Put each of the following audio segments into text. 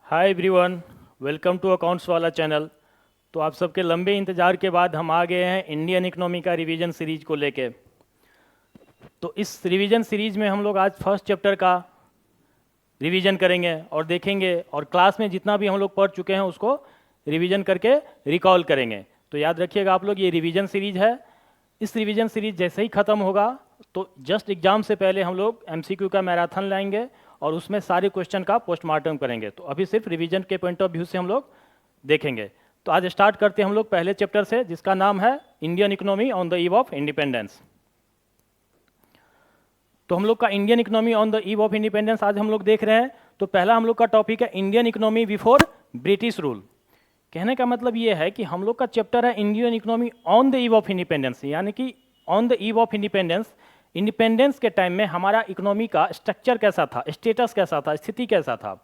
Hi everyone, welcome to accounts वाला चैनल। तो आप सबके लंबे इंतज़ार के बाद हम आ गए हैं इंडियन इकोनॉमी का रिवीजन सीरीज को लेके। तो इस रिवीजन सीरीज में हम लोग आज फर्स्ट चैप्टर का रिवीजन करेंगे और देखेंगे, और क्लास में जितना भी हम लोग पढ़ चुके हैं उसको रिवीजन करके रिकॉल करेंगे। तो याद रखिएगा आप लोग, ये रिवीजन सीरीज है। इस रिवीजन सीरीज जैसे ही ख़त्म होगा तो जस्ट एग्ज़ाम से पहले हम लोग एमसीक्यू का मैराथन लाएंगे और उसमें सारे क्वेश्चन का पोस्टमार्टम करेंगे। तो अभी सिर्फ रिवीजन के पॉइंट ऑफ व्यू से हम लोग देखेंगे। तो आज स्टार्ट करते हैं हम लोग पहले चैप्टर से, जिसका नाम है Indian economy on the eve of independence. तो हम लोग का Indian economy on the eve of independence आज हम लोग देख रहे हैं। तो पहला हम लोग का टॉपिक है Indian economy before British rule. कहने का मतलब ये है कि हम लोग का चैप्टर है Indian economy on the eve of independence, यानी कि on the eve of independence, independence के टाइम में हमारा इकोनॉमी का स्ट्रक्चर कैसा था, स्टेटस कैसा था, स्थिति कैसा था।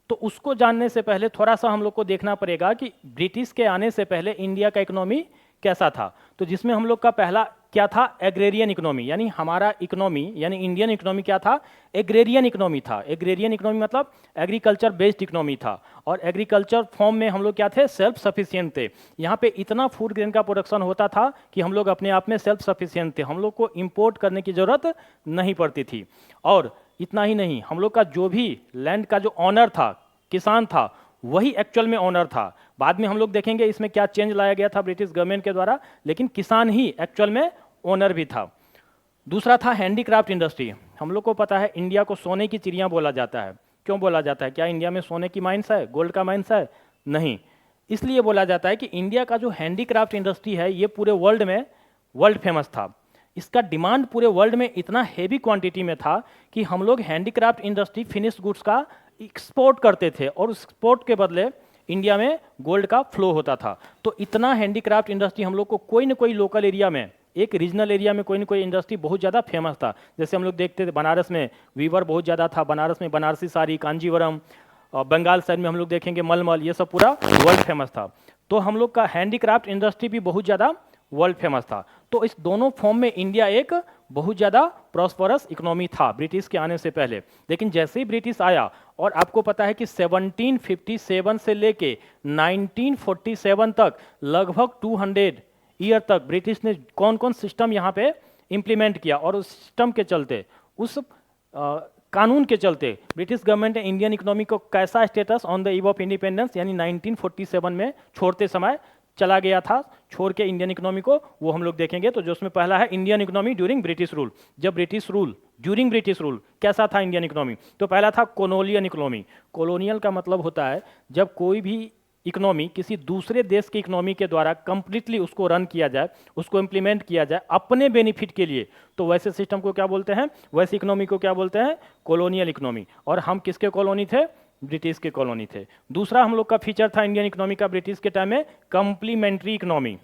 तो उसको जानने से पहले थोड़ा सा हम लोग को देखना पड़ेगा कि ब्रिटिश के आने से पहले इंडिया का इकोनॉमी कैसा था। तो जिसमें हम लोग का पहला क्या था, एग्रेरियन इकोनॉमी, यानी हमारा इकोनॉमी यानी इंडियन इकोनॉमी क्या था, एग्रेरियन इकोनॉमी था। एग्रेरियन इकोनॉमी मतलब एग्रीकल्चर बेस्ड इकोनॉमी था, और एग्रीकल्चर फॉर्म में हम लोग क्या थे, सेल्फ सफिशिएंट थे। यहाँ पे इतना फूड ग्रेन का प्रोडक्शन होता था कि हम लोग अपने आप में सेल्फ सफिशिएंट थे, हम लोग को इम्पोर्ट करने की जरूरत नहीं पड़ती थी। और इतना ही नहीं, हम लोग का जो भी लैंड का जो ऑनर था, किसान था, वही एक्चुअल में ओनर था। बाद में हम लोग देखेंगे इसमें क्या चेंज लाया गया था ब्रिटिश गवर्नमेंट के द्वारा, लेकिन किसान ही एक्चुअल में ओनर भी था। दूसरा था हैंडीक्राफ्ट इंडस्ट्री। हम लोग को पता है इंडिया को सोने की चिड़िया बोला जाता है। क्यों बोला जाता है? क्या इंडिया में सोने की माइंस है, गोल्ड का माइंस है? नहीं। इसलिए बोला जाता है कि इंडिया का जो हैंडीक्राफ्ट इंडस्ट्री है ये पूरे वर्ल्ड में वर्ल्ड फेमस था। इसका डिमांड पूरे वर्ल्ड में इतना हेवी क्वांटिटी में था कि हम लोग हैंडीक्राफ्ट इंडस्ट्री फिनिश्ड गुड्स का एक्सपोर्ट करते थे, और उस एक्सपोर्ट के बदले इंडिया में गोल्ड का फ्लो होता था। तो इतना हैंडीक्राफ्ट इंडस्ट्री हम लोग को कोई ना कोई लोकल एरिया में, एक रीजनल एरिया में कोई ना कोई इंडस्ट्री बहुत ज़्यादा फेमस था। जैसे हम लोग देखते थे बनारस में वीवर बहुत ज़्यादा था, बनारस में बनारसी साड़ी, कांजीवरम, और बंगाल साइड में हम लोग देखेंगे मलमल, ये सब पूरा वर्ल्ड फेमस था। तो हम लोग का हैंडीक्राफ्ट इंडस्ट्री भी बहुत ज़्यादा वर्ल्ड फेमस था। तो इस दोनों फॉर्म में इंडिया एक बहुत ज़्यादा प्रॉस्परस इकोनॉमी था ब्रिटिश के आने से पहले। लेकिन जैसे ही ब्रिटिश आया, और आपको पता है कि 1757 से लेके 1947 तक लगभग 200 ईयर तक ब्रिटिश ने कौन कौन सिस्टम यहाँ पे इम्प्लीमेंट किया, और उस सिस्टम के चलते, उस कानून के चलते ब्रिटिश गवर्नमेंट ने इंडियन इकोनॉमी को कैसा status on the eve of independence यानी 1947 में छोड़ते समय चला गया था, छोड़ के इंडियन इकोनॉमी को, वो हम लोग देखेंगे। तो जो उसमें पहला है Indian economy during British rule. जब British rule, during British rule कैसा था इंडियन इकोनॉमी? तो पहला था कोलोनियल इकोनॉमी। कोलोनियल का मतलब होता है जब कोई भी इकोनॉमी किसी दूसरे देश की इकोनॉमी के द्वारा कंप्लीटली उसको रन किया जाए, उसको इम्प्लीमेंट किया जाए अपने बेनिफिट के लिए, तो वैसे सिस्टम को क्या बोलते हैं, वैसे इकोनॉमी को क्या बोलते हैं, कोलोनियल इकोनॉमी। और हम किसके कॉलोनी थे? ब्रिटिश के कॉलोनी थे। दूसरा हम लोग का फीचर था इंडियन इकोनॉमी का ब्रिटिश के टाइम में, कंप्लीमेंट्री इकोनॉमी।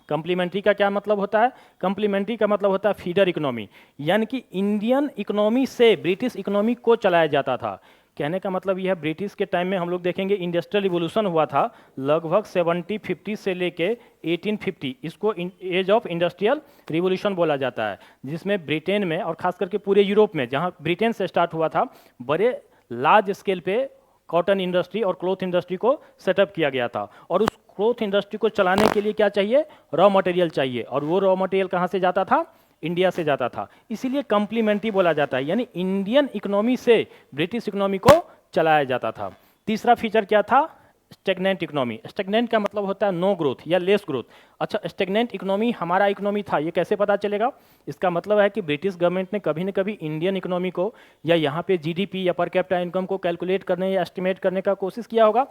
कंप्लीमेंट्री का क्या मतलब होता है? कंप्लीमेंट्री का मतलब होता है फीडर इकोनॉमी, यानी कि इंडियन इकोनॉमी से ब्रिटिश इकोनॉमी को चलाया जाता था। कहने का मतलब यह है, ब्रिटिश के टाइम में हम लोग देखेंगे इंडस्ट्रियल रिवोल्यूशन हुआ था लगभग 1750 से लेके 1850। इसको एज ऑफ इंडस्ट्रियल रिवोल्यूशन बोला जाता है, जिसमें ब्रिटेन में और खास करके पूरे यूरोप में, जहाँ ब्रिटेन से स्टार्ट हुआ था, बड़े लार्ज स्केल पे कॉटन इंडस्ट्री और क्लॉथ इंडस्ट्री को सेटअप किया गया था। और उस क्लॉथ इंडस्ट्री को चलाने के लिए क्या चाहिए? रॉ मटेरियल चाहिए, और वो रॉ मटेरियल कहाँ से जाता था? इंडिया से जाता था। इसीलिए कंप्लीमेंट्री बोला जाता है, यानी इंडियन इकोनॉमी से ब्रिटिश इकोनॉमी को चलाया जाता था। तीसरा फीचर क्या था? Stagnant economy. स्टेगनेंट का मतलब होता है नो ग्रोथ या लेस ग्रोथ। अच्छा, स्टेगनेंट इकोनॉमी हमारा इकोनॉमी था, ये कैसे पता चलेगा? इसका मतलब है कि ब्रिटिश गवर्नमेंट ने कभी न कभी इंडियन इकोनॉमी को, या यहाँ पे जीडीपी या पर कैपिटा इनकम को कैलकुलेट करने या एस्टिमेट करने का कोशिश किया होगा।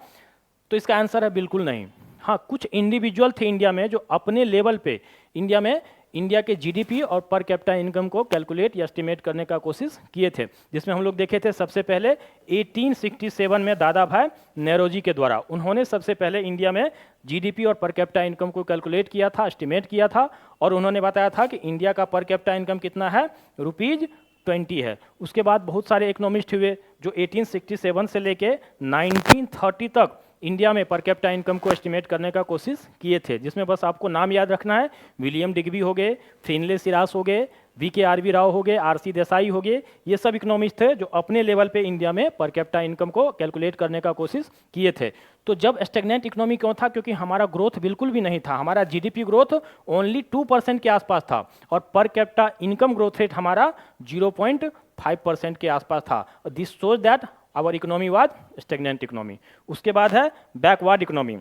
तो इसका आंसर है बिल्कुल नहीं। हाँ, कुछ इंडिविजुअल थे इंडिया में जो अपने लेवल पे इंडिया में इंडिया के जीडीपी और पर कैपिटा इनकम को कैलकुलेट या एस्टिमेट करने का कोशिश किए थे, जिसमें हम लोग देखे थे सबसे पहले 1867 में दादा भाई नेरोजी के द्वारा। उन्होंने सबसे पहले इंडिया में जीडीपी और पर कैपिटा इनकम को कैलकुलेट किया था, एस्टिमेट किया था, और उन्होंने बताया था कि इंडिया का पर कैपिटा इनकम कितना है, ₹20 है। उसके बाद बहुत सारे इकोनॉमिस्ट हुए जो 1867 से लेके 1930 तक इंडिया में पर कैपिटा इनकम को एस्टिमेट करने का कोशिश किए थे, जिसमें बस आपको नाम याद रखना है, विलियम डिग्बी हो गए, फ्रिनले सिरास हो गए, VKRV राव हो गए, RC देसाई हो गए, ये सब इकोनॉमिस्ट थे जो अपने लेवल पे इंडिया में पर कैपिटा इनकम को कैलकुलेट करने का कोशिश किए थे। तो जब स्टेगनेंट इकोनॉमी क्यों था? क्योंकि हमारा ग्रोथ बिल्कुल भी नहीं था, हमारा GDP ग्रोथ ओनली 2% के आसपास था और per capita income growth rate हमारा 0.5% के आसपास था। This shows that our economy was stagnant economy. उसके बाद है बैकवर्ड इकोनॉमी।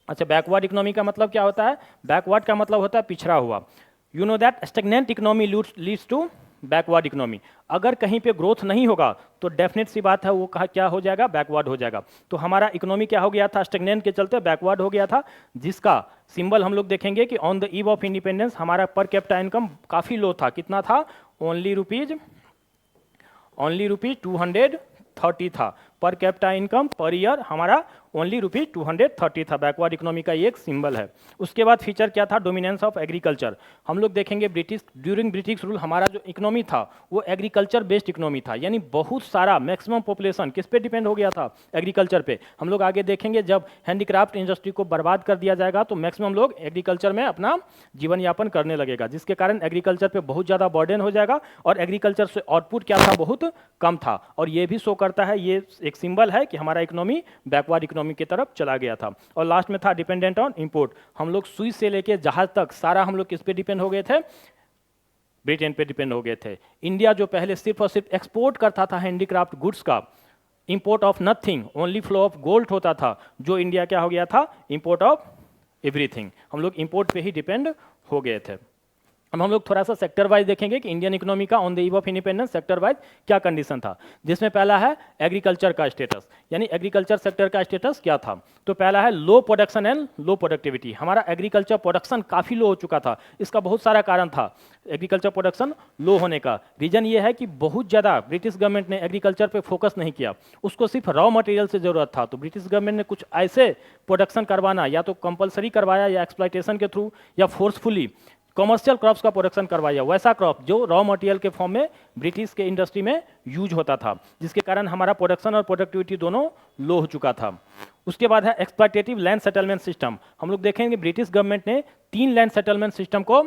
अच्छा, बैकवर्ड इकोनॉमी का मतलब क्या होता है? बैकवर्ड का मतलब होता है पिछड़ा हुआ। You know that stagnant economy leads to backward economy. अगर कहीं पे ग्रोथ नहीं होगा तो डेफिनेट सी बात है वो कहा क्या हो जाएगा? बैकवर्ड हो जाएगा। तो हमारा इकोनॉमी क्या हो गया था? स्टेगनेंट के चलते बैकवर्ड हो गया था, जिसका सिंबल हम लोग देखेंगे कि on the eve of independence हमारा पर कैपिटा इनकम काफ़ी लो था। कितना था? ओनली रुपीज 230 था। Per capita income per year हमारा ओनली रुपीज 230 था। बैकवर्ड इकोनॉमी का ये एक सिंबल है। उसके बाद फीचर क्या था? Dominance of agriculture. हम लोग देखेंगे ड्यूरिंग ब्रिटिश रूल हमारा जो इकोनॉमी था वो एग्रीकल्चर बेस्ड इकोनॉमी था, यानी बहुत सारा मैक्सिमम पॉपुलेशन किस पे डिपेंड हो गया था? एग्रीकल्चर पे। हम लोग आगे देखेंगे जब हैंडीक्राफ्ट इंडस्ट्री को बर्बाद कर दिया जाएगा तो मैक्सिमम लोग एग्रीकल्चर में अपना जीवन यापन करने लगेगा, जिसके कारण एग्रीकल्चर पे बहुत ज़्यादा बर्डन हो जाएगा और एग्रीकल्चर से आउटपुट क्या था? बहुत कम था। और ये भी शो करता है, ये एक सिंबल है कि हमारा इकोनॉमी बैकवर्ड इकोनॉमी की तरफ चला गया था। और लास्ट में था डिपेंडेंट ऑन इंपोर्ट। हम लोग सुई से लेके जहाज तक सारा हम लोग किस पे डिपेंड हो गए थे? ब्रिटेन पे डिपेंड हो गए थे। इंडिया जो पहले सिर्फ और सिर्फ एक्सपोर्ट करता था हैंडीक्राफ्ट गुड्स का, import of nothing, only flow of gold होता था, जो इंडिया क्या हो गया था? Import of everything. हम लोग इंपोर्ट पे ही डिपेंड हो गए थे। अब हम लोग थोड़ा सा सेक्टर वाइज देखेंगे कि इंडियन इकोनॉमी का on the eve of independence sector wise क्या कंडीशन था, जिसमें पहला है एग्रीकल्चर का स्टेटस, यानी एग्रीकल्चर सेक्टर का स्टेटस क्या था? तो पहला है लो प्रोडक्शन एंड लो प्रोडक्टिविटी। हमारा एग्रीकल्चर प्रोडक्शन काफ़ी लो हो चुका था। इसका बहुत सारा कारण था एग्रीकल्चर प्रोडक्शन लो होने का। रीजन ये है कि बहुत ज़्यादा ब्रिटिश गवर्नमेंट ने एग्रीकल्चर पे फोकस नहीं किया, उसको सिर्फ रॉ मटेरियल से ज़रूरत था। तो ब्रिटिश गवर्नमेंट ने कुछ ऐसे प्रोडक्शन करवाना, या तो कंपलसरी करवाया या एक्सप्लॉयटेशन के थ्रू या फोर्सफुली कॉमर्शियल क्रॉप्स का प्रोडक्शन करवाया, वैसा क्रॉप जो रॉ मटेरियल के फॉर्म में ब्रिटिश के इंडस्ट्री में यूज होता था, जिसके कारण हमारा प्रोडक्शन और प्रोडक्टिविटी दोनों लो हो चुका था। उसके बाद है एक्सप्लॉयटेटिव लैंड सेटलमेंट सिस्टम। हम लोग देखेंगे ब्रिटिश गवर्नमेंट ने 3 लैंड सेटलमेंट सिस्टम को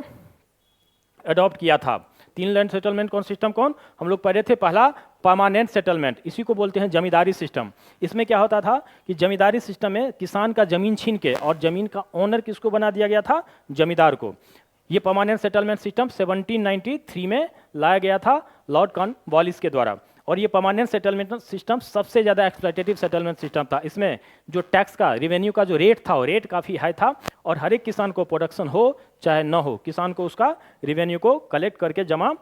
अडॉप्ट किया था। 3 लैंड सेटलमेंट कौन सिस्टम कौन? हम लोग पढ़े थे। पहला परमानेंट सेटलमेंट, इसी को बोलते हैं जमींदारी सिस्टम। इसमें क्या होता था कि जमींदारी सिस्टम में किसान का जमीन छीन के और जमीन का ओनर किसको बना दिया गया था? जमींदार को। ये परमानेंट सेटलमेंट सिस्टम 1793 में लाया गया था लॉर्ड कॉर्नवालिस के द्वारा। और ये परमानेंट सेटलमेंट सिस्टम सबसे ज़्यादा एक्सप्लॉयटेटिव सेटलमेंट सिस्टम था। इसमें जो टैक्स का, रेवेन्यू का जो रेट था वो रेट काफ़ी हाई था और हर एक किसान को प्रोडक्शन हो चाहे न हो, किसान को उसका रेवेन्यू को कलेक्ट करके जमा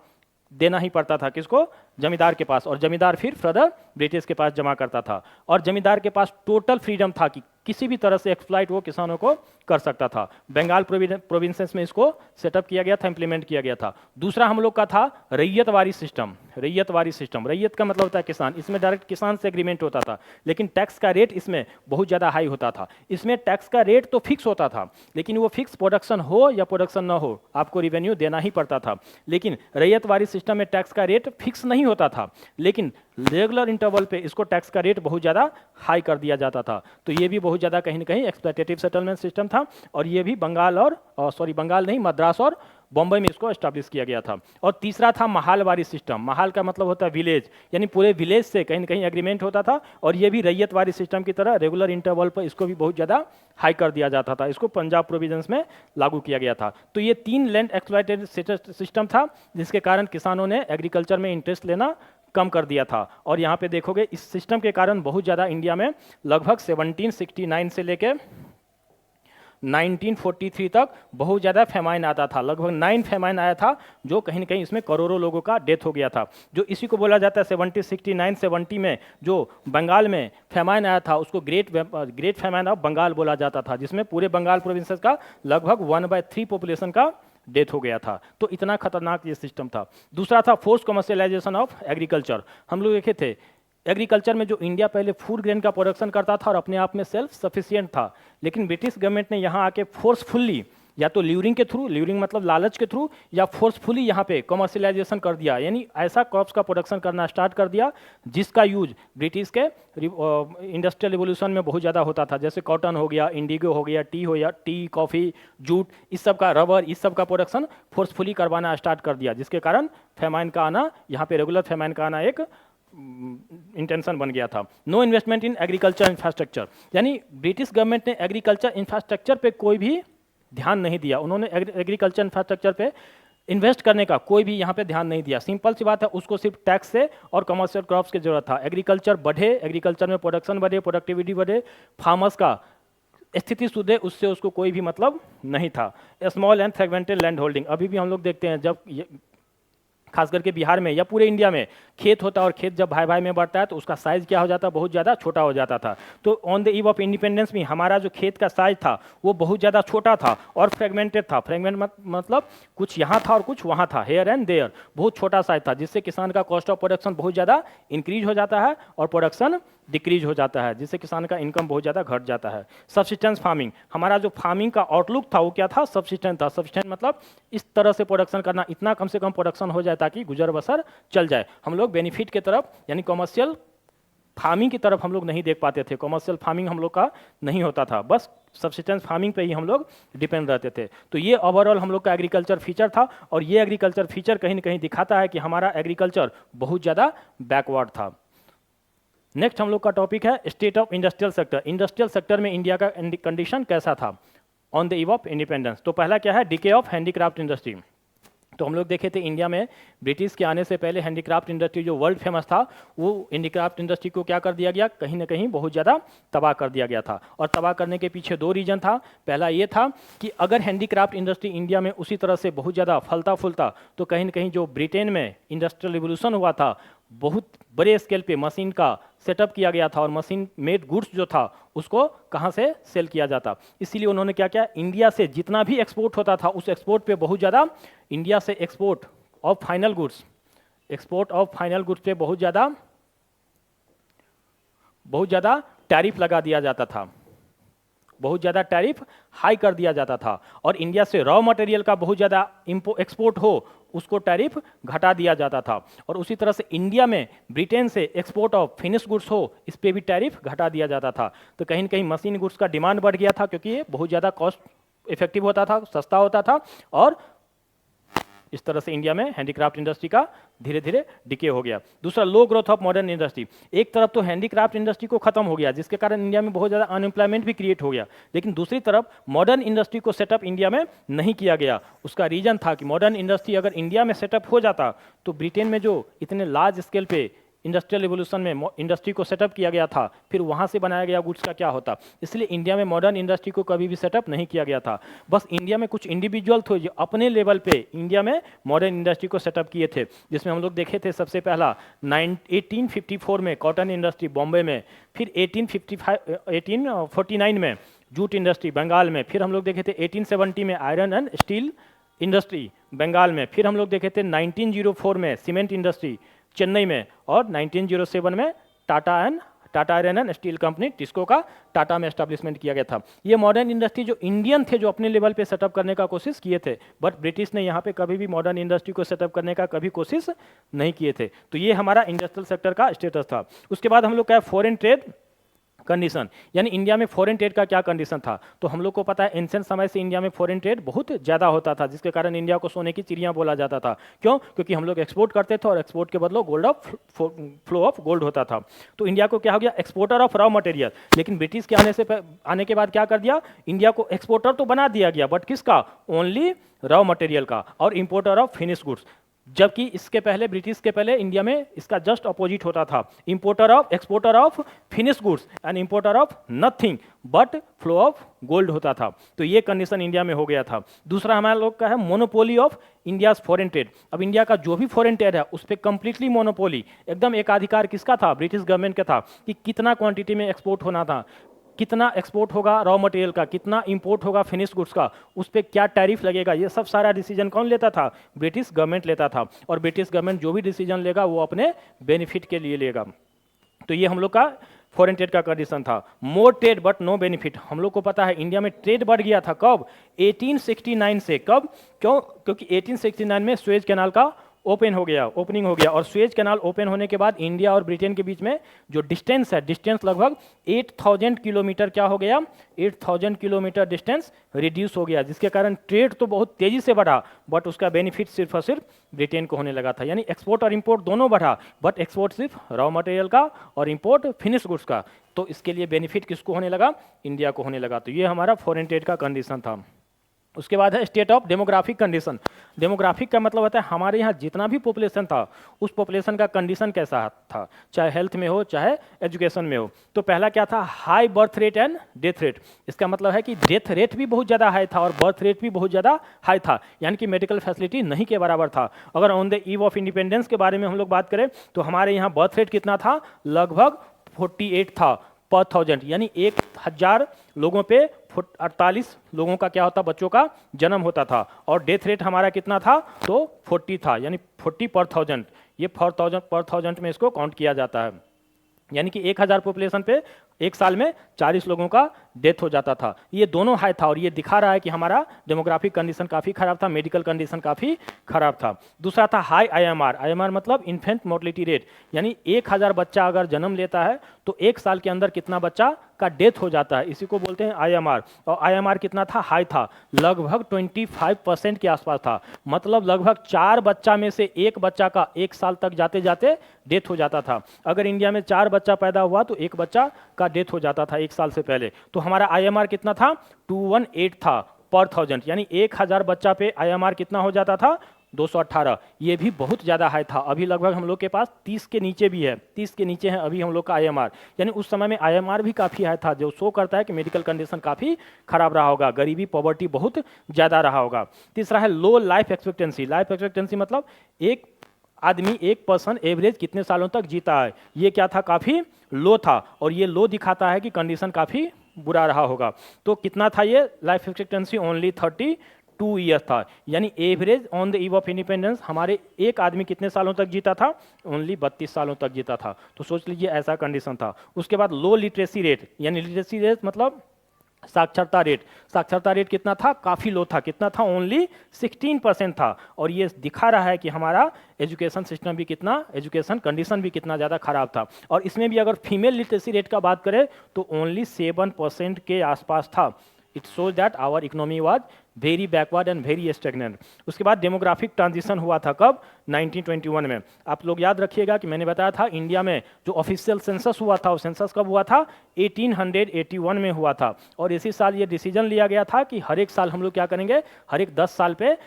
देना ही पड़ता था। किसको? जमींदार के पास। और जमींदार फिर फर्दर ब्रिटिश के पास जमा करता था। और जमींदार के पास टोटल फ्रीडम था कि किसी भी तरह से एक्सप्लॉइट वो किसानों को कर सकता था। बंगाल प्रोविंसेस में इसको सेटअप किया गया था, इंप्लीमेंट किया गया था। दूसरा हम लोग का था रैयतवारी सिस्टम। रैयतवारी सिस्टम, रैयत का मतलब होता है किसान। इसमें डायरेक्ट किसान से एग्रीमेंट होता था, लेकिन टैक्स का रेट इसमें बहुत ज़्यादा हाई होता था। इसमें टैक्स का रेट तो फिक्स होता था, लेकिन वो फिक्स प्रोडक्शन हो या प्रोडक्शन ना हो आपको रिवेन्यू देना ही पड़ता था। लेकिन रैयतवारी सिस्टम में टैक्स का रेट फिक्स नहीं होता था, लेकिन रेगुलर इंटरवल पे इसको टैक्स का रेट बहुत ज़्यादा हाई कर दिया जाता था। तो ये भी बहुत ज़्यादा कहीं ना कहीं एक्सप्लॉयटेटिव सेटलमेंट सिस्टम था। और ये भी बंगाल और बंगाल नहीं, मद्रास और बॉम्बे में इसको एस्टैब्लिश किया गया था। और तीसरा था महालवारी सिस्टम। महाल का मतलब होता है विलेज, यानी पूरे विलेज से कहीं ना कहीं एग्रीमेंट होता था। और ये भी रैयतवारी सिस्टम की तरह रेगुलर इंटरवल पर इसको भी बहुत ज़्यादा हाई कर दिया जाता था। इसको पंजाब प्रोविजंस में लागू किया गया था। तो ये 3 लैंड एक्सप्लॉयटेटिव सिस्टम था, जिसके कारण किसानों ने एग्रीकल्चर में इंटरेस्ट लेना कम कर दिया था। और यहाँ पे देखोगे इस सिस्टम के कारण बहुत ज़्यादा इंडिया में लगभग 1769 से लेके 1943 तक बहुत ज़्यादा फेमाइन आता था। लगभग 9 फेमाइन आया था, जो कहीं ना कहीं इसमें करोड़ों लोगों का डेथ हो गया था। जो इसी को बोला जाता है 70 में जो बंगाल में फेमाइन आया था उसको ग्रेट फेमाइन ऑफ बंगाल बोला जाता था, जिसमें पूरे बंगाल प्रोविंसेस का लगभग 1/3 पॉपुलेशन का डेथ हो गया था। तो इतना खतरनाक ये सिस्टम था। दूसरा था फोर्स कमर्शियलाइजेशन ऑफ एग्रीकल्चर। हम लोग देखे थे एग्रीकल्चर में जो इंडिया पहले फूड ग्रेन का प्रोडक्शन करता था और अपने आप में सेल्फ सफिशिएंट था, लेकिन ब्रिटिश गवर्नमेंट ने यहाँ आके फोर्सफुल्ली या तो ल्यूरिंग के थ्रू, ल्यूरिंग मतलब लालच के थ्रू, या फोर्सफुली यहाँ पे कमर्शियलाइजेशन कर दिया, यानी ऐसा क्रॉप्स का प्रोडक्शन करना स्टार्ट कर दिया जिसका यूज ब्रिटिश के इंडस्ट्रियल रिवोल्यूशन में बहुत ज़्यादा होता था, जैसे कॉटन हो गया, इंडिगो हो गया, टी, कॉफ़ी, जूट, इस सब का, रबर, इस सब का प्रोडक्शन फोर्सफुली करवाना स्टार्ट कर दिया, जिसके कारण फेमाइन का आना, यहाँ पे रेगुलर फेमाइन का आना एक इंटेंशन बन गया था। No investment in agriculture infrastructure, यानी ब्रिटिश गवर्नमेंट ने एग्रीकल्चर इंफ्रास्ट्रक्चर पे कोई भी ध्यान नहीं दिया, उन्होंने एग्रीकल्चर इंफ्रास्ट्रक्चर पे इन्वेस्ट करने का कोई भी यहाँ पे ध्यान नहीं दिया। सिंपल सी बात है, उसको सिर्फ टैक्स से और कमर्शियल क्रॉप्स की जरूरत था। एग्रीकल्चर बढ़े, एग्रीकल्चर में प्रोडक्शन बढ़े, प्रोडक्टिविटी बढ़े, फार्मर्स का स्थिति सुधरे, उससे उसको कोई भी मतलब नहीं था। Small and fragmented land holding, अभी भी हम लोग देखते हैं, जब खास करके बिहार में या पूरे इंडिया में खेत होता है और खेत जब भाई भाई में बढ़ता है तो उसका साइज क्या हो जाता है, बहुत ज़्यादा छोटा हो जाता था। तो on the eve of independence में हमारा जो खेत का साइज था वो बहुत ज़्यादा छोटा था और फ्रेगमेंटेड था। फ्रेगमेंट मतलब कुछ यहाँ था और कुछ वहाँ था, हेयर एंड देयर, बहुत छोटा साइज था, जिससे किसान का कॉस्ट ऑफ प्रोडक्शन बहुत ज़्यादा इंक्रीज हो जाता है और प्रोडक्शन डिक्रीज हो जाता है, जिससे किसान का इनकम बहुत ज़्यादा घट जाता है। सब्सिस्टेंस फार्मिंग, हमारा जो फार्मिंग का आउटलुक था वो क्या था, सब्सिस्टेंस था। सब्सिस्टेंस मतलब इस तरह से प्रोडक्शन करना, इतना कम से कम प्रोडक्शन हो जाए ताकि गुजर बसर चल जाए। हम लोग बेनिफिट की तरफ यानी कमर्शियल फार्मिंग की तरफ हम लोग नहीं देख पाते थे, कमर्शियल फार्मिंग हम लोग का नहीं होता था, बस सब्सिस्टेंस फार्मिंग पे ही हम लोग डिपेंड रहते थे। तो ये ओवरऑल हम लोग का एग्रीकल्चर फीचर था और ये एग्रीकल्चर फीचर कहीं ना कहीं दिखाता है कि हमारा एग्रीकल्चर बहुत ज़्यादा बैकवर्ड था। नेक्स्ट हम लोग का टॉपिक है state of industrial sector. Industrial sector में इंडिया का कंडीशन कैसा था on the eve of independence. तो पहला क्या है, डिके ऑफ हैंडीक्राफ्ट इंडस्ट्री। तो हम लोग देखे थे इंडिया में ब्रिटिश के आने से पहले हैंडीक्राफ्ट इंडस्ट्री जो वर्ल्ड फेमस था, वो हैंडीक्राफ्ट इंडस्ट्री को क्या कर दिया गया, कहीं ना कहीं बहुत ज़्यादा तबाह कर दिया गया था। और तबाह करने के पीछे दो रीजन था। पहला ये था कि अगर हैंडीक्राफ्ट इंडस्ट्री इंडिया में उसी तरह से बहुत ज़्यादा फलता फूलता तो कहीं ना कहीं जो ब्रिटेन में इंडस्ट्रियल रिवोल्यूशन हुआ था, बहुत बड़े स्केल पे मशीन का सेटअप किया गया था और मशीन मेड गुड्स जो था उसको कहाँ से सेल किया जाता। इसीलिए उन्होंने क्या किया, इंडिया से जितना भी एक्सपोर्ट होता था उस एक्सपोर्ट पे बहुत ज़्यादा, इंडिया से एक्सपोर्ट ऑफ फाइनल गुड्स पे बहुत ज़्यादा टैरिफ लगा दिया जाता था, बहुत ज़्यादा टैरिफ हाई कर दिया जाता था। और इंडिया से रॉ मटेरियल का बहुत ज़्यादा एक्सपोर्ट हो उसको टैरिफ घटा दिया जाता था। और उसी तरह से इंडिया में ब्रिटेन से एक्सपोर्ट ऑफ फिनिश गुड्स हो, इस पे भी टैरिफ घटा दिया जाता था। तो कहीं ना कहीं मशीन गुड्स का डिमांड बढ़ गया था क्योंकि ये बहुत ज़्यादा कॉस्ट इफेक्टिव होता था, सस्ता होता था। और इस तरह से इंडिया में हैंडीक्राफ्ट इंडस्ट्री का धीरे धीरे डिके हो गया। दूसरा, लो ग्रोथ ऑफ मॉडर्न इंडस्ट्री। एक तरफ तो हैंडीक्राफ्ट इंडस्ट्री को खत्म हो गया जिसके कारण इंडिया में बहुत ज़्यादा अनएम्प्लॉयमेंट भी क्रिएट हो गया, लेकिन दूसरी तरफ मॉडर्न इंडस्ट्री को सेटअप इंडिया में नहीं किया गया। उसका रीजन था कि मॉडर्न इंडस्ट्री अगर इंडिया में सेटअप हो जाता तो ब्रिटेन में जो इतने लार्ज स्केल पे इंडस्ट्रियल रिवोल्यूशन में इंडस्ट्री को सेटअप किया गया था, फिर वहाँ से बनाया गया गुड्स का क्या होता। इसलिए इंडिया में मॉडर्न इंडस्ट्री को कभी भी सेटअप नहीं किया गया था। बस इंडिया में कुछ इंडिविजुअल थे जो अपने लेवल पे इंडिया में मॉडर्न इंडस्ट्री को सेटअप किए थे, जिसमें हम लोग देखे थे सबसे पहला 1854 में कॉटन इंडस्ट्री बॉम्बे में, फिर 1849 में जूट इंडस्ट्री बंगाल में, फिर हम लोग देखे थे 1870 में iron and steel industry Bengal में, फिर हम लोग देखे थे 1904 में सीमेंट इंडस्ट्री चेन्नई में, और 1907 में Tata iron and steel company TISCO का टाटा में एस्टैब्लिशमेंट किया गया था। ये मॉडर्न इंडस्ट्री जो इंडियन थे जो अपने लेवल पे सेटअप करने का कोशिश किए थे, बट ब्रिटिश ने यहाँ पे कभी भी मॉडर्न इंडस्ट्री को सेटअप करने का कभी कोशिश नहीं किए थे। तो ये हमारा इंडस्ट्रियल सेक्टर का स्टेटस था। उसके बाद हम लोग का फॉरेन ट्रेड कंडीशन, यानी इंडिया में फॉरेन ट्रेड का क्या कंडीशन था। तो हम लोग को पता है एंशिएंट समय से इंडिया में फॉरेन ट्रेड बहुत ज़्यादा होता था, जिसके कारण इंडिया को सोने की चिड़िया बोला जाता था। क्यों? क्योंकि हम लोग एक्सपोर्ट करते थे और एक्सपोर्ट के बदले फ्लो ऑफ गोल्ड होता था। तो इंडिया को क्या हो गया, एक्सपोर्टर ऑफ रॉ मटेरियल। लेकिन ब्रिटिश के आने के बाद क्या कर दिया, इंडिया को एक्सपोर्टर तो बना दिया गया, बट किसका, ओनली रॉ मटेरियल का, और इंपोर्टर ऑफ फिनिश गुड्स। जबकि इसके पहले ब्रिटिश के पहले इंडिया में इसका जस्ट अपोजिट होता था, exporter of finish goods and importer of nothing but flow of gold होता था। तो ये कंडीशन इंडिया में हो गया था। दूसरा हमारा लोग का है monopoly of India's foreign trade. अब इंडिया का जो भी फॉरेन ट्रेड है उस पर कंप्लीटली मोनोपोली, एकदम एकाधिकार किसका था, ब्रिटिश गवर्नमेंट का था, कि कितना क्वांटिटी में एक्सपोर्ट होना था, कितना एक्सपोर्ट होगा रॉ मटेरियल का, कितना इंपोर्ट होगा फिनिश गुड्स का, उस पर क्या टैरिफ लगेगा, ये सब सारा डिसीजन कौन लेता था, ब्रिटिश गवर्नमेंट लेता था। और ब्रिटिश गवर्नमेंट जो भी डिसीजन लेगा वो अपने बेनिफिट के लिए लेगा। तो ये हम लोग का फॉरेन ट्रेड का कंडीशन था। More trade but no benefit. हम लोग को पता है इंडिया में ट्रेड बढ़ गया था कब? 1869 से। कब? क्यों? क्योंकि 1869 में सुएज कैनाल का ओपनिंग हो गया और सुएज कैनाल ओपन होने के बाद इंडिया और ब्रिटेन के बीच में जो डिस्टेंस है, डिस्टेंस लगभग 8000 किलोमीटर क्या हो गया? 8000 किलोमीटर डिस्टेंस रिड्यूस हो गया, जिसके कारण ट्रेड तो बहुत तेजी से बढ़ा, बट उसका बेनिफिट सिर्फ और सिर्फ ब्रिटेन को होने लगा था। यानी एक्सपोर्ट और इंपोर्ट दोनों बढ़ा, बट एक्सपोर्ट सिर्फ रॉ मटेरियल का और इंपोर्ट फिनिश गुड्स का। तो इसके लिए बेनिफिट किसको होने लगा? इंडिया को होने लगा। तो ये हमारा फॉरेन ट्रेड का कंडीशन था। उसके बाद है state of demographic condition. Demographic का मतलब होता है हमारे यहाँ जितना भी पॉपुलेशन था उस पॉपुलेशन का कंडीशन कैसा था, चाहे हेल्थ में हो चाहे एजुकेशन में हो। तो पहला क्या था? High birth rate and death rate. इसका मतलब है कि डेथ रेट भी बहुत ज़्यादा हाई था और बर्थ रेट भी बहुत ज़्यादा हाई था, यानी कि मेडिकल फैसिलिटी नहीं के बराबर था। अगर on the eve of independence के बारे में हम लोग बात करें तो हमारे यहाँ बर्थ रेट कितना था? लगभग 48 था पर 1000, यानी 1000 लोगों पे 48 लोगों का क्या होता? बच्चों का जन्म होता था। और डेथ रेट हमारा कितना था? तो 40 था, यानी 40 पर 1000। ये 4000 पर 1000 में इसको काउंट किया जाता है, यानी कि 1000 पॉपुलेशन पे एक साल में 40 लोगों का डेथ हो जाता था। ये दोनों हाई था और ये दिखा रहा है कि हमारा डेमोग्राफिक कंडीशन काफ़ी खराब था, मेडिकल कंडीशन काफ़ी खराब था। दूसरा था हाई आईएमआर। आईएमआर मतलब इन्फेंट मोर्टलिटी रेट, यानी 1000 बच्चा अगर जन्म लेता है तो एक साल के अंदर कितना बच्चा का डेथ हो जाता है, इसी को बोलते हैं आईएमआर। और आईएमआर कितना था? हाई था, लगभग 25% के आसपास था। मतलब लगभग 4 बच्चा में से एक बच्चा का एक साल तक जाते जाते डेथ हो जाता था। अगर इंडिया में 4 बच्चा पैदा हुआ तो एक बच्चा का डेथ हो जाता था एक साल से पहले। तो हमारा आईएमआर कितना था? 218 था पर 1000, यानी 1000 बच्चा पे आईएमआर कितना हो जाता था? 218। ये भी बहुत ज़्यादा हाई था। अभी लगभग हम लोग के पास 30 के नीचे भी है, 30 के नीचे है अभी हम लोग का आईएमआर, यानी उस समय में आईएमआर भी काफ़ी हाई था, जो शो करता है कि मेडिकल कंडीशन काफ़ी खराब रहा होगा, गरीबी पॉवर्टी बहुत ज़्यादा रहा होगा। तीसरा है लो लाइफ एक्सपेक्टेंसी। लाइफ एक्सपेक्टेंसी मतलब एक आदमी, एक पर्सन एवरेज कितने सालों तक जीता है, ये क्या था? काफ़ी लो था। और ये लो दिखाता है कि कंडीशन काफ़ी बुरा रहा होगा। तो कितना था ये लाइफ एक्सपेक्टेंसी? ओनली 32 ईयर्स था, यानी average on the eve of independence हमारे एक आदमी कितने सालों तक जीता था? ओनली 32 सालों तक जीता था। तो सोच लीजिए ऐसा कंडीशन था। उसके बाद लो लिटरेसी रेट, यानी लिटरेसी रेट मतलब साक्षरता रेट। साक्षरता रेट कितना था? काफ़ी लो था। कितना था? ओनली 16% था। और ये दिखा रहा है कि हमारा एजुकेशन सिस्टम भी कितना, एजुकेशन कंडीशन भी कितना ज़्यादा खराब था। और इसमें भी अगर फीमेल लिटरेसी रेट का बात करें तो ओनली 7% के आसपास था। It shows that our economy was very backward and very stagnant. उसके बाद डेमोग्राफिक ट्रांजिशन हुआ था कब? 1921 में। आप लोग याद रखिएगा कि मैंने बताया था इंडिया में जो ऑफिशियल सेंसस हुआ था, वो सेंसस कब हुआ था? 1881 में हुआ था। और इसी साल ये डिसीजन लिया गया था कि हर एक साल हम लोग क्या करेंगे? हर एक 10 साल पे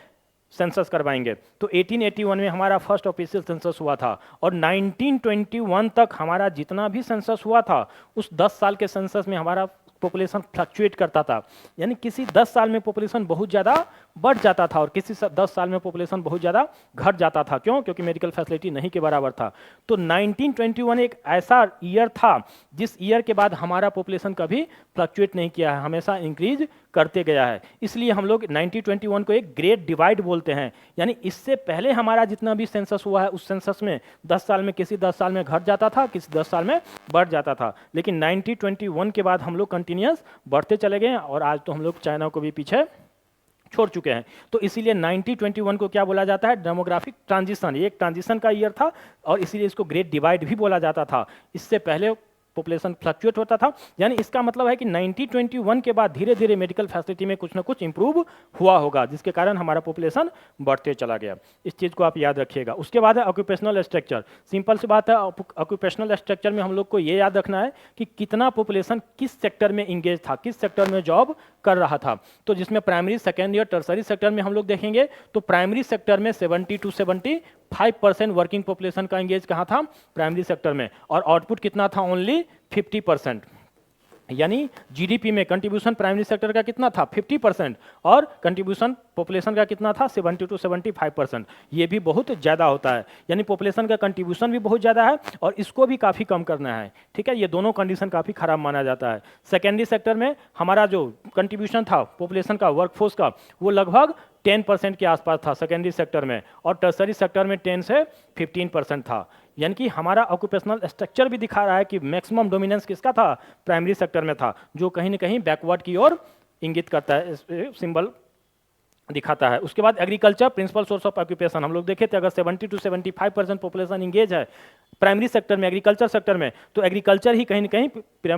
सेंसस करवाएंगे। तो 1881 में हमारा फर्स्ट ऑफिशियल सेंसस हुआ था और 1921 तक हमारा जितना भी सेंसस हुआ था उस 10 साल के सेंसस में हमारा पॉपुलेशन फ्लक्चुएट करता था, यानी किसी 10 साल में पॉपुलेशन बहुत ज़्यादा बढ़ जाता था और किसी 10 साल में पॉपुलेशन बहुत ज़्यादा घट जाता था। क्यों? क्योंकि मेडिकल फैसिलिटी नहीं के बराबर था। तो 1921 एक ऐसा ईयर था जिस ईयर के बाद हमारा पॉपुलेशन कभी फ्लक्चुएट नहीं किया है, हमेशा इंक्रीज करते गया है। इसलिए हम लोग 1921 को एक ग्रेट डिवाइड बोलते हैं, यानी इससे पहले हमारा जितना भी सेंसस हुआ है उस सेंसस में 10 साल में किसी 10 साल में घट जाता था, किसी 10 साल में बढ़ जाता था। लेकिन 1921 के बाद हम लोग कंटिन्यूस बढ़ते चले गए और आज तो हम लोग चाइना को भी पीछे छोड़ चुके हैं। तो इसीलिए 1921 को क्या बोला जाता है? Demographic transition. ये एक ट्रांजिशन का ईयर था और इसीलिए इसको ग्रेट डिवाइड भी बोला जाता था। इससे पहले पॉपुलेशन फ्लक्चुएट होता था, यानी इसका मतलब है कि 1921 के बाद धीरे धीरे मेडिकल फैसिलिटी में कुछ ना कुछ इंप्रूव हुआ होगा, जिसके कारण हमारा पॉपुलेशन बढ़ते चला गया। इस चीज़ को आप याद रखिएगा। उसके बाद है ऑक्यूपेशनल स्ट्रक्चर। सिंपल सी बात है, ऑक्यूपेशनल स्ट्रक्चर में हम लोग को ये याद रखना है कि कितना पॉपुलेशन किस सेक्टर में इंगेज था, किस सेक्टर में जॉब कर रहा था। तो जिसमें प्राइमरी, सेकेंडरी और टर्सरी सेक्टर में हम लोग देखेंगे तो प्राइमरी सेक्टर में 70 to 75% वर्किंग पॉपुलेशन का इंगेज कहाँ था? प्राइमरी सेक्टर में। और आउटपुट कितना था? ओनली 50%। यानी जीडीपी में कंट्रीब्यूशन प्राइमरी सेक्टर का कितना था? 50%। और कंट्रीब्यूशन पॉपुलेशन का कितना था? 70 to 75%। ये भी बहुत ज़्यादा होता है, यानी पॉपुलेशन का कंट्रीब्यूशन भी बहुत ज़्यादा है और इसको भी काफ़ी कम करना है। ठीक है, ये दोनों कंडीशन काफ़ी खराब माना जाता है। सेकेंडरी सेक्टर में हमारा जो कंट्रीब्यूशन था पॉपुलेशन का, वर्कफोर्स का, वो लगभग 10% के आसपास था सेकेंडरी सेक्टर में, और टर्सरी सेक्टर में 10 से 15% था। यानी कि हमारा ऑक्यूपेशनल स्ट्रक्चर भी दिखा रहा है कि मैक्सिमम डोमिनेंस किसका था, प्राइमरी सेक्टर में था, जो कहीं ना कहीं बैकवर्ड की ओर इंगित करता है, सिंबल दिखाता है। उसके बाद agriculture principal source of occupation, हम लोग देखे थे अगर 70 to 75% पॉपुलेशन इंगेज है प्राइमरी सेक्टर में, एग्रीकल्चर सेक्टर में, तो एग्रीकल्चर ही कहीं ना कहीं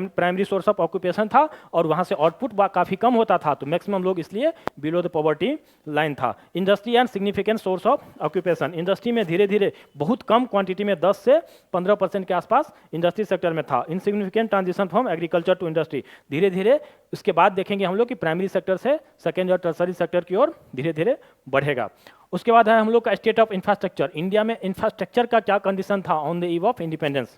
प्राइमरी सोर्स ऑफ ऑक्यूपेशन था और वहाँ से आउटपुट काफ़ी कम होता था, तो मैक्सिमम लोग इसलिए बिलो द पॉवर्टी लाइन था। Industry and significant source of occupation, industry में धीरे धीरे बहुत कम क्वांटिटी में 10 से 15% के आसपास इंडस्ट्री सेक्टर में था। Insignificant transition from agriculture to industry, धीरे धीरे उसके बाद देखेंगे हम लोग कि प्राइमरी सेक्टर से सेकेंड और टर्सरी सेक्टर की ओर धीरे धीरे बढ़ेगा। उसके बाद है हम लोग का स्टेट ऑफ इंफ्रास्ट्रक्चर, इंडिया में इंफ्रास्ट्रक्चर का क्या कंडीशन था on the eve of independence.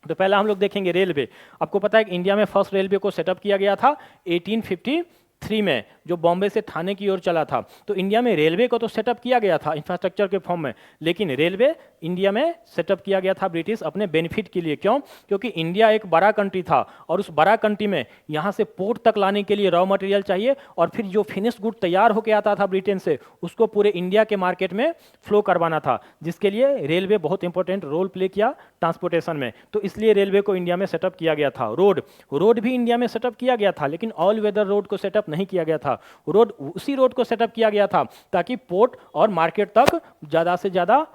तो पहला हम लोग देखेंगे रेलवे। आपको पता है कि इंडिया में फर्स्ट रेलवे को सेटअप किया गया था 1853 में, जो बॉम्बे से ठाणे की ओर चला था। तो इंडिया में रेलवे को तो सेटअप किया गया था इंफ्रास्ट्रक्चर के फॉर्म में, लेकिन रेलवे इंडिया में सेटअप किया गया था ब्रिटिश अपने बेनिफिट के लिए। क्यों? क्योंकि इंडिया एक बड़ा कंट्री था और उस बड़ा कंट्री में यहाँ से पोर्ट तक लाने के लिए रॉ मटेरियल चाहिए और फिर जो फिनिश गुड तैयार होकर आता था ब्रिटेन से, उसको पूरे इंडिया के मार्केट में फ्लो करवाना था, जिसके लिए रेलवे बहुत इंपॉर्टेंट रोल प्ले किया ट्रांसपोर्टेशन में। तो इसलिए रेलवे को इंडिया में सेटअप किया गया था। रोड भी इंडिया में सेटअप किया गया था, लेकिन ऑल वेदर रोड को सेटअप नहीं किया गया था। उसी रोड को सेटअप किया गया था ताकि पोर्ट और मार्केट तक ज़्यादा से ज़्यादा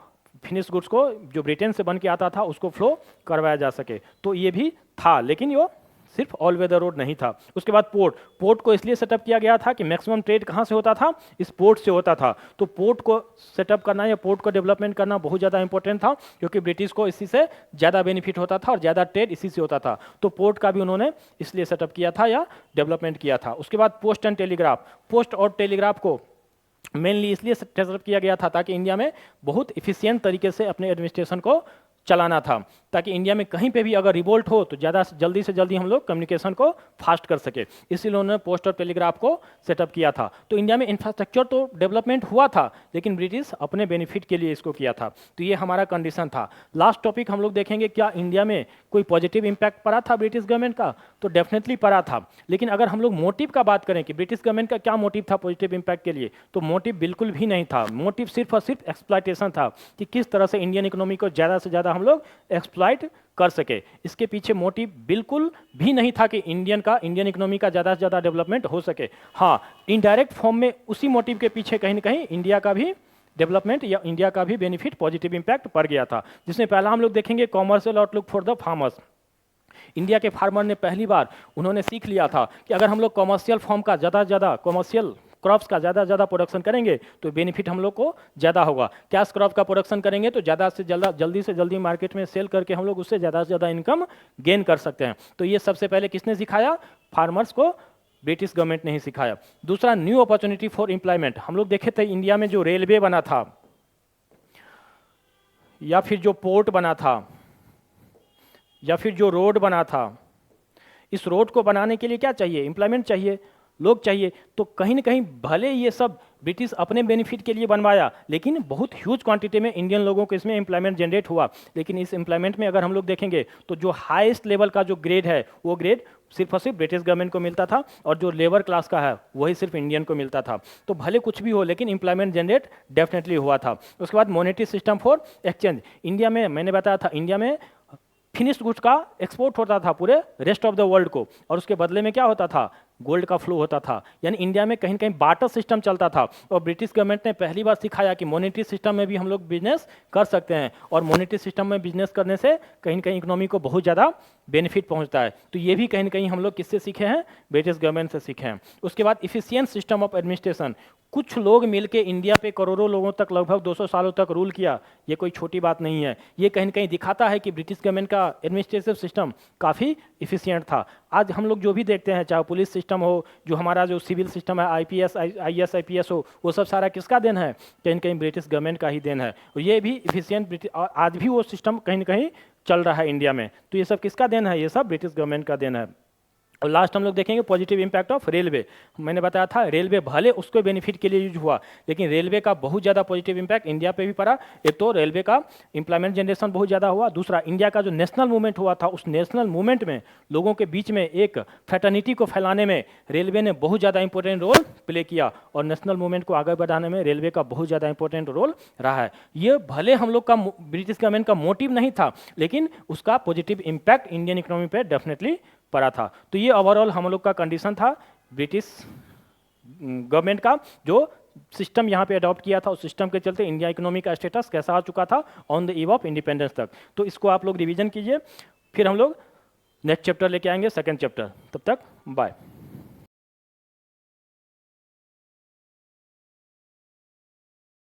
फिनिश गुड्स को जो ब्रिटेन से बन के आता था उसको फ्लो करवाया जा सके। तो ये भी था, लेकिन वो सिर्फ ऑल वेदर रोड नहीं था। उसके बाद पोर्ट को इसलिए सेटअप किया गया था कि मैक्सिमम ट्रेड कहाँ से होता था, इस पोर्ट से होता था। तो पोर्ट को सेटअप करना या पोर्ट को डेवलपमेंट करना बहुत ज़्यादा इंपॉर्टेंट था, क्योंकि ब्रिटिश को इसी से ज़्यादा बेनिफिट होता था और ज़्यादा ट्रेड इसी से होता था। तो पोर्ट का भी उन्होंने इसलिए सेटअप किया था या डेवलपमेंट किया था। उसके बाद पोस्ट एंड टेलीग्राफ, पोस्ट और टेलीग्राफ को मेनली इसलिए सेटअप किया गया था ताकि इंडिया में बहुत इफिशियंट तरीके से अपने एडमिनिस्ट्रेशन को चलाना था, ताकि इंडिया में कहीं पे भी अगर रिवोल्ट हो तो ज़्यादा जल्दी से जल्दी हम लोग कम्युनिकेशन को फास्ट कर सके, इसीलिए उन्होंने पोस्ट और टेलीग्राफ को सेटअप किया था। तो इंडिया में इंफ्रास्ट्रक्चर तो डेवलपमेंट हुआ था, लेकिन ब्रिटिश अपने बेनिफिट के लिए इसको किया था। तो ये हमारा कंडीशन था। लास्ट टॉपिक हम लोग देखेंगे, क्या इंडिया में कोई पॉजिटिव इम्पैक्ट पड़ा था ब्रिटिश गवर्नमेंट का? तो डेफिनेटली पड़ा था। लेकिन अगर हम लोग मोटिव का बात करें कि ब्रिटिश गवर्नमेंट का क्या मोटिव था पॉजिटिव इम्पैक्ट के लिए, तो मोटिव बिल्कुल भी नहीं था। मोटिव सिर्फ और सिर्फ एक्सप्लॉयटेशन था कि किस तरह से इंडियन इकोनॉमी को ज़्यादा से ज़्यादा हम लोग एक्सप्लॉइट कर सके। इसके पीछे मोटिव बिल्कुल भी नहीं था कि इंडियन इकोनॉमी का ज़्यादा से ज़्यादा डेवलपमेंट हो सके। हाँ, इनडायरेक्ट फॉर्म में उसी मोटिव के पीछे कहीं ना कहीं इंडिया का भी डेवलपमेंट या इंडिया का भी बेनिफिट पॉजिटिव इंपैक्ट पड़ गया था। जिसमें पहला हम लोग देखेंगे commercial outlook for the farmers. India के फार्मर ने पहली बार उन्होंने सीख लिया था कि अगर हम लोग कॉमर्शियल फॉर्म का ज़्यादा से ज़्यादा कॉमर्शियल क्रॉप्स का ज़्यादा से ज़्यादा प्रोडक्शन करेंगे तो बेनिफिट हम लोग को ज़्यादा होगा। कैश क्रॉप का प्रोडक्शन करेंगे तो ज़्यादा से जल्दी से जल्दी मार्केट में सेल करके हम लोग उससे ज़्यादा से ज़्यादा इनकम गेन कर सकते हैं। तो ये सबसे पहले किसने सिखाया? फार्मर्स को ब्रिटिश गवर्नमेंट ने ही सिखाया। दूसरा, न्यू अपॉर्चुनिटी फॉर एम्प्लॉयमेंट। हम लोग देखे थे इंडिया में जो रेलवे बना था या फिर जो पोर्ट बना था या फिर जो रोड बना था, इस रोड को बनाने के लिए क्या चाहिए? एम्प्लॉयमेंट चाहिए, लोग चाहिए। तो कहीं ना कहीं भले ये सब ब्रिटिश अपने बेनिफिट के लिए बनवाया, लेकिन बहुत ह्यूज क्वांटिटी में इंडियन लोगों को इसमें एम्प्लॉयमेंट जनरेट हुआ। लेकिन इस एम्प्लॉयमेंट में अगर हम लोग देखेंगे तो जो हाईएस्ट लेवल का जो ग्रेड है वो ग्रेड सिर्फ और सिर्फ ब्रिटिश गवर्नमेंट को मिलता था, और जो लेबर क्लास का है वही सिर्फ इंडियन को मिलता था। तो भले कुछ भी हो, लेकिन एम्प्लॉयमेंट जनरेट डेफिनेटली हुआ था। उसके बाद monetary system for exchange. India में मैंने बताया था, इंडिया में फिनिश्ड गुड्स का एक्सपोर्ट होता था पूरे रेस्ट ऑफ द वर्ल्ड को, और उसके बदले में क्या होता था? गोल्ड का फ्लो होता था। यानी इंडिया में कहीं कहीं बार्टर सिस्टम चलता था, और ब्रिटिश गवर्नमेंट ने पहली बार सिखाया कि मॉनेटरी सिस्टम में भी हम लोग बिजनेस कर सकते हैं, और मॉनेटरी सिस्टम में बिजनेस करने से कहीं ना कहीं इकोनॉमी को बहुत ज़्यादा बेनिफिट पहुंचता है। तो ये भी कहीं ना कहीं हम लोग किससे सीखे हैं? ब्रिटिश गवर्नमेंट से सीखे हैं। उसके बाद इफिशिएंट सिस्टम ऑफ एडमिनिस्ट्रेशन। कुछ लोग मिलके इंडिया पे करोड़ों लोगों तक लगभग 200 सालों तक रूल किया, ये कोई छोटी बात नहीं है। ये कहीं ना कहीं दिखाता है कि ब्रिटिश गवर्नमेंट का एडमिनिस्ट्रेटिव सिस्टम काफ़ी इफिशिएंट था। आज हम लोग जो भी देखते हैं, चाहे पुलिस सिस्टम हो, जो हमारा जो सिविल सिस्टम है, IPS IAS IPS हो, वो सब सारा किसका देन है? कहीं ना कहीं ब्रिटिश गवर्नमेंट का ही देन है। और ये भी इफिशिएंट आज भी वो सिस्टम कहीं ना कहीं चल रहा है इंडिया में। तो ये सब किसका देन है? ये सब ब्रिटिश गवर्नमेंट का देन है। और लास्ट हम लोग देखेंगे पॉजिटिव इम्पैक्ट ऑफ रेलवे। मैंने बताया था रेलवे भले उसको बेनिफिट के लिए यूज हुआ, लेकिन रेलवे का बहुत ज़्यादा पॉजिटिव इम्पैक्ट इंडिया पे भी पड़ा। एक तो रेलवे का एम्प्लॉयमेंट जनरेशन बहुत ज़्यादा हुआ, दूसरा इंडिया का जो नेशनल मूवमेंट हुआ था उस नेशनल मूवमेंट में लोगों के बीच में एक फ्रेटर्निटी को फैलाने में रेलवे ने बहुत ज़्यादा इंपॉर्टेंट रोल प्ले किया, और नेशनल मूवमेंट को आगे बढ़ाने में रेलवे का बहुत ज़्यादा इंपॉर्टेंट रोल रहा है। ये भले हम लोग का ब्रिटिश गवर्नमेंट का मोटिव नहीं था, लेकिन उसका पॉजिटिव इम्पैक्ट इंडियन इकोनॉमी पे डेफिनेटली पड़ा था। तो ये ओवरऑल हम लोग का कंडीशन था ब्रिटिश गवर्नमेंट का, जो सिस्टम यहाँ पे अडॉप्ट किया था उस सिस्टम के चलते इंडिया इकोनॉमी का स्टेटस कैसा आ चुका था on the eve of independence तक। तो इसको आप लोग रिवीजन कीजिए, फिर हम लोग नेक्स्ट चैप्टर लेके आएंगे, सेकंड चैप्टर। तब तक बाय।